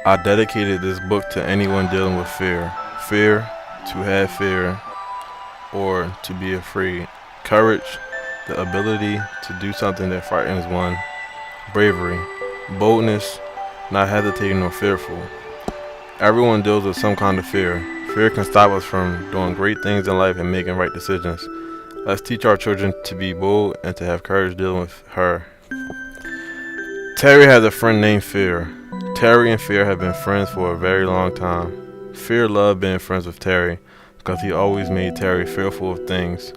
I dedicated this book to anyone dealing with fear. Fear, to have fear, or to be afraid. Courage, the ability to do something that frightens one. Bravery, boldness, not hesitating or fearful. Everyone deals with some kind of fear. Fear can stop us from doing great things in life and making right decisions. Let's teach our children to be bold and to have courage dealing with her. Terry has a friend named Fear. Terry and Fear have been friends for a very long time. Fear loved being friends with Terry because he always made Terry fearful of things.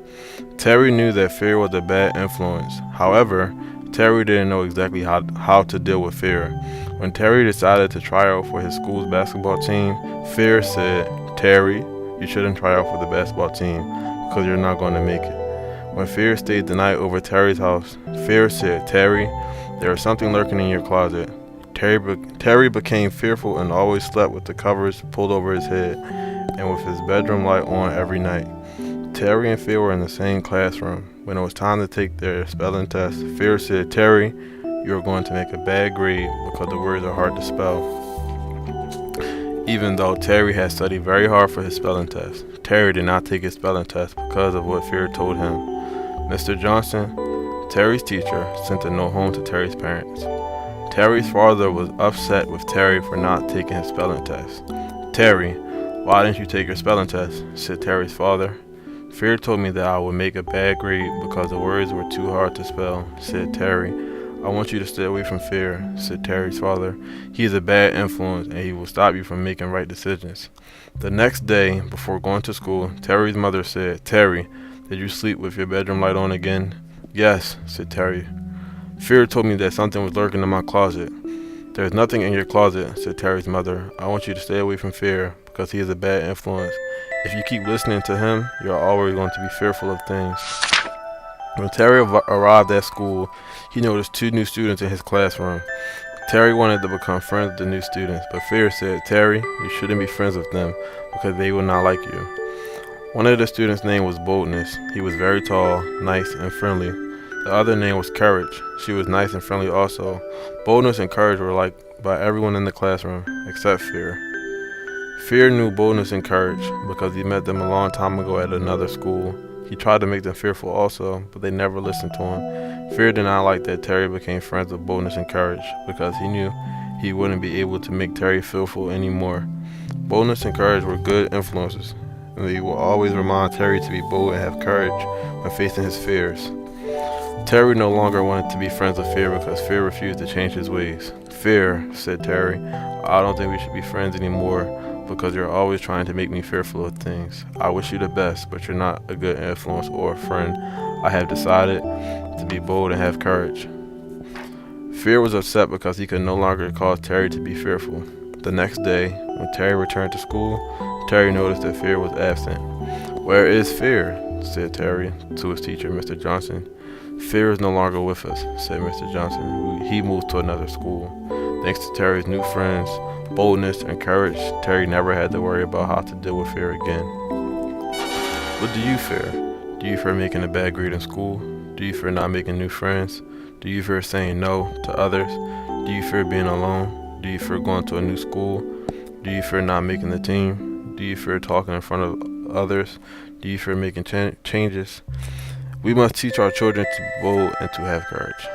Terry knew that fear was a bad influence. However, Terry didn't know exactly how to deal with fear. When Terry decided to try out for his school's basketball team, Fear said, "Terry, you shouldn't try out for the basketball team because you're not going to make it." When Fear stayed the night over Terry's house, Fear said, "Terry, there is something lurking in your closet." Terry became fearful and always slept with the covers pulled over his head and with his bedroom light on every night. Terry and Fear were in the same classroom. When it was time to take their spelling test, Fear said, "Terry, you are going to make a bad grade because the words are hard to spell." Even though Terry had studied very hard for his spelling test, Terry did not take his spelling test because of what Fear told him. Mr. Johnson, Terry's teacher, sent a note home to Terry's parents. Terry's father was upset with Terry for not taking his spelling test. "Terry, why didn't you take your spelling test?" said Terry's father. "Fear told me that I would make a bad grade because the words were too hard to spell," said Terry. "I want you to stay away from Fear," said Terry's father. "He is a bad influence and he will stop you from making right decisions." The next day, before going to school, Terry's mother said, "Terry, did you sleep with your bedroom light on again?" "Yes," said Terry. "Fear told me that something was lurking in my closet." "There's nothing in your closet," said Terry's mother. "I want you to stay away from Fear because he is a bad influence. If you keep listening to him, you're always going to be fearful of things." When Terry arrived at school, he noticed two new students in his classroom. Terry wanted to become friends with the new students, but Fear said, "Terry, you shouldn't be friends with them because they will not like you." One of the students' name was Boldness. He was very tall, nice, and friendly. The other name was Courage. She was nice and friendly also. Boldness and Courage were liked by everyone in the classroom, except Fear. Fear knew Boldness and Courage because he met them a long time ago at another school. He tried to make them fearful also, but they never listened to him. Fear did not like that Terry became friends with Boldness and Courage because he knew he wouldn't be able to make Terry fearful anymore. Boldness and Courage were good influences, and they will always remind Terry to be bold and have courage when facing his fears. Terry no longer wanted to be friends with Fear because Fear refused to change his ways. "Fear," said Terry, "I don't think we should be friends anymore because you're always trying to make me fearful of things. I wish you the best, but you're not a good influence or a friend. I have decided to be bold and have courage." Fear was upset because he could no longer cause Terry to be fearful. The next day, when Terry returned to school, Terry noticed that Fear was absent. "Where is Fear?" said Terry to his teacher, Mr. Johnson. "Fear is no longer with us," said Mr. Johnson. "He moved to another school." Thanks to Terry's new friends, Boldness, and Courage, Terry never had to worry about how to deal with fear again. What do you fear? Do you fear making a bad grade in school? Do you fear not making new friends? Do you fear saying no to others? Do you fear being alone? Do you fear going to a new school? Do you fear not making the team? Do you fear talking in front of others? Do you fear making changes? We must teach our children to be bold and to have courage.